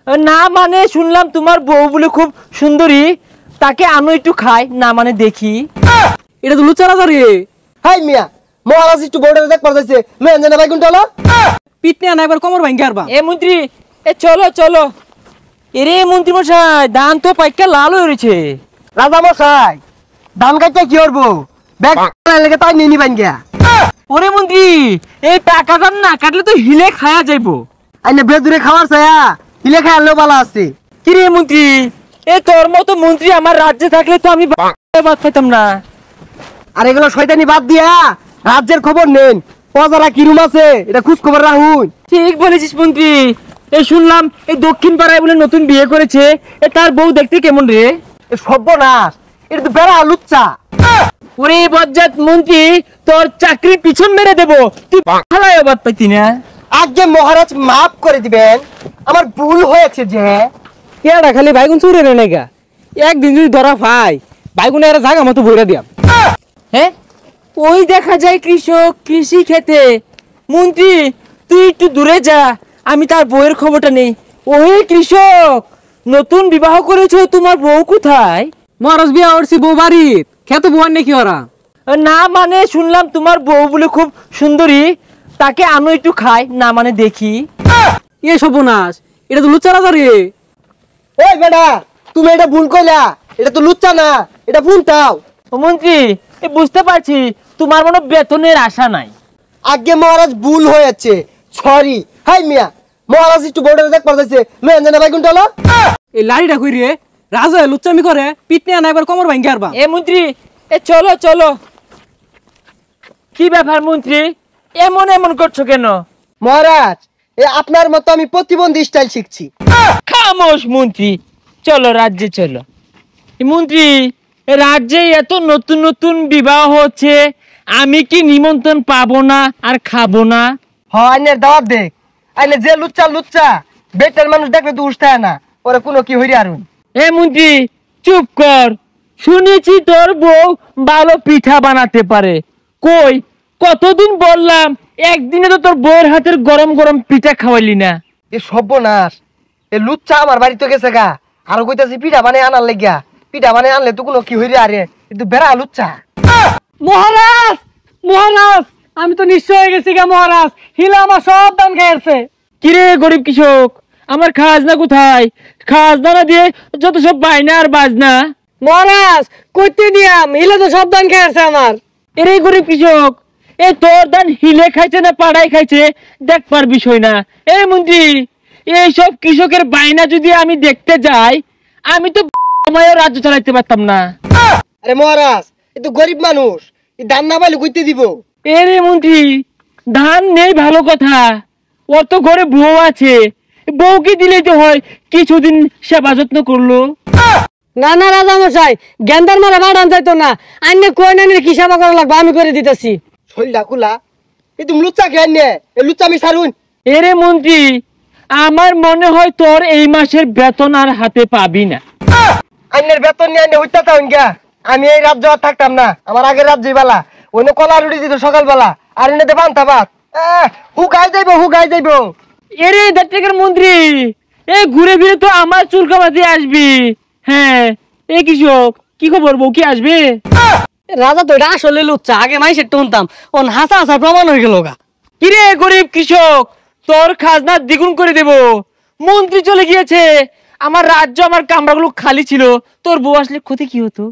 না মানে শুনলাম তোমার বউ বলে খুব সুন্দরী, তাকে আনো একটু খাই, না মানে দেখি। এটা তো লুচ্চা রাজা রে। হাই মিয়া মহারাজ একটু বোর্ডে দেখ পারতেছে লয়ে জানা ভাই কোনটা হলো পিটনে আনা একবার কোমর ভাঙ্গি আরবা। এ মন্ত্রী, এ চলো চলো। এরে মন্ত্রী মশাই, ধান তো পাইকা লাল হয়ে রয়েছে। রাজা মশাই ধান কাটতে কি করবো ব্যাগ লেগে তাই নিয়ে নিবেন গিয়া। ওরে মন্ত্রী, এই টাকাটা না কাটলে তো হিলে খায়া যাইবো। আইনে বেদুরে খাওয়ার ছায়া হিলে খাইলেও ভালো আছে। কিরে মন্ত্রী, এ তোর মতো মন্ত্রী আমার রাজ্যে থাকলে তো আমি বাদ পাইতাম না। আর এগুলো শয়তানি বাদ দিয়া রাজ্যের খবর নেন, প্রজারা কিরম আছে এটা খোঁজ খবর রাখুন। ঠিক বলেছিস মন্ত্রী। এই শুনলাম এই দক্ষিণ পাড়ায় বলে নতুন বিয়ে করেছে, এ তার বউ দেখতে কেমন রে? এ সর্বনাশ, এটা তো বেড়া লুচ্চা। ওরে বজ্জাত মন্ত্রী, তোর চাকরির পিছন মেরে দেবো, তুই ভালাই বাদ পাইতি না। আজকে মহারাজ মাফ করে দিবেন, আমার ভুল হয়েছে। যে কেডা খালি বাইগুন চুরে রে নাইগা, একদিন যদি ধরা পাই বাইগুনে এর জায়গা মতো ভইরা দিয়াম। হ্যাঁ, ওই দেখা যায় কৃষক কৃষি খেতে। মন্ত্রী তুই একটু দূরে যা, আমি তার বউয়ের খবরটা নেই। ওই কৃষক, নতুন বিবাহ করেছো, তোমার বউ কোথায়? মহারাজ বিয়া করছি বউ বাড়ির, খেতে বউয়ার নাকি ওরা? না মানে শুনলাম তোমার বউ বলে খুব সুন্দরী, তাকে আনো একটু খাই, না মানে দেখি। এ সর্বনাশ, এটা তো লুচ্চা রাজা রে। ওই বেটা তুমি এটা ভুল কইলা, এটা তো লুচ্চা না, এটা ভুলটাও। ও মন্ত্রী, এ বুঝতে পারছি তোমার মনে বেতনের আশা নাই। আগে মহারাজ ভুল হয়েছে, সরি। হাই মিয়া মহারাজ একটু বোর্ডে দেখ পারতেছে লয়ে জানা ভাই কোনটা হলো এই লাড়িটা কই রে, রাজা লুচ্চামি করে পিটনে আনা একবার কোমর ভাঙ্গি আরবা। এ মন্ত্রী, এ চলো চলো। কি ব্যাপার মন্ত্রী, এমন এমন করছো কেন? মহারাজ এ আপনার মতো আমি প্রতিবন্ধী স্টাইল শিখছি। খামোশ মন্ত্রী, চলো রাজ্যে চলো। মন্ত্রী, রাজ্যে এত নতুন নতুন বিবাহ হচ্ছে, আমি কি নিমন্ত্রণ পাবো না আর খাবো না? আইনের দাওয়াত দেখ, আইনে যে লুচ্চা লুচ্চা বেটার মানুষ দেখলে তো উঠতে না, ওরা কোনো কি হইরে আরুন। এ মন্ত্রী চুপ কর, শুনেছি তোর বউ ভালো পিঠা বানাতে পারে। কই, কতদিন বললাম, একদিনে তো তোর বউয়ের হাতের গরম গরম পিঠা খাওয়াইলি না। এ সর্বনাশ, এ লুচ্চা আমার বাড়িতে গেছে গা, আর কইতাছি পিঠা বানাই আনার লাগিয়া। পিঠা বানাই আনলে তো কোনো কি হইরে আরে, কিন্তু বেড়া লুচ্চা। মহারাজ, মহারাজ আমি তো নিশ্চয় হয়ে গেছি গা মহারাজ, হিলা আমার সব দান খাইছে। কিরে গরিব কৃষক, আমার খাজনা কোথায়? খাজনা না দিয়ে যত সব বায়না আর বাজনা। মহারাজ কইতে দিয়াম, হিলা তো সব দান খাইছে আমার। এরে গরিব কৃষক, এ তোর দান হিলে খাইছে না পাড়াই খাইছে দেখবার বিষয় না। এই মন্ত্রী, এইসব কৃষকের বায়না যদি আমি দেখতে যাই, আমি তো সময়ও রাজ্য চালাইতে পারতাম না। আরে মহারাজ এ তো গরিব মানুষ, এই দান না পাইলে কইতে দিব। এরে মন্ত্রী, ধান নেই ভালো কথা, অত ঘরে বউ আছে, বউকে দিলেই তো হয়, কিছুদিন সেবা যত্ন করলো। না না রাজা মশাই, গেন্দার মারা বাড়ান যাইতো না, আইনে কই না কি সেবা করা লাগবে আমি করে দিতেছি। শৈলা কুলা এই তুমি লুচ্চা খেয়ে নে, এই লুচ্চা আমি সারুন। এরে মন্ত্রী, আমার মনে হয় তোর এই মাসের বেতন আর হাতে পাবি না। আইনের বেতন নিয়ে আইনে হইতা তাহন গিয়া, আমি এই রাজ্য আর থাকতাম না। আমার আগের রাজ্যই বেলা ওই কলা রুটি দিত সকালবেলা, আর এনে পান্তা ভাত হুকাই যাইব হুকাই যাইব। এরে দেড়টাকার মন্ত্রী, এ ঘুরে ফিরে তো আমার চুল কামাতে আসবি। হ্যাঁ, এ কৃষক কি খবর, বউ কি আসবে? রাজা তো এটা আসলে লুচ্চা, আগে মাইসের টুনতাম, ওন হাসা হাসা প্রমাণ হয়ে গেল গা। কিরে গরিব কৃষক, তোর খাজনা দ্বিগুণ করে দেব। মন্ত্রী চলে গিয়েছে, আমার রাজ্য আমার কামরাগুলো খালি ছিল, তোর বউ আসলে ক্ষতি কি হতো?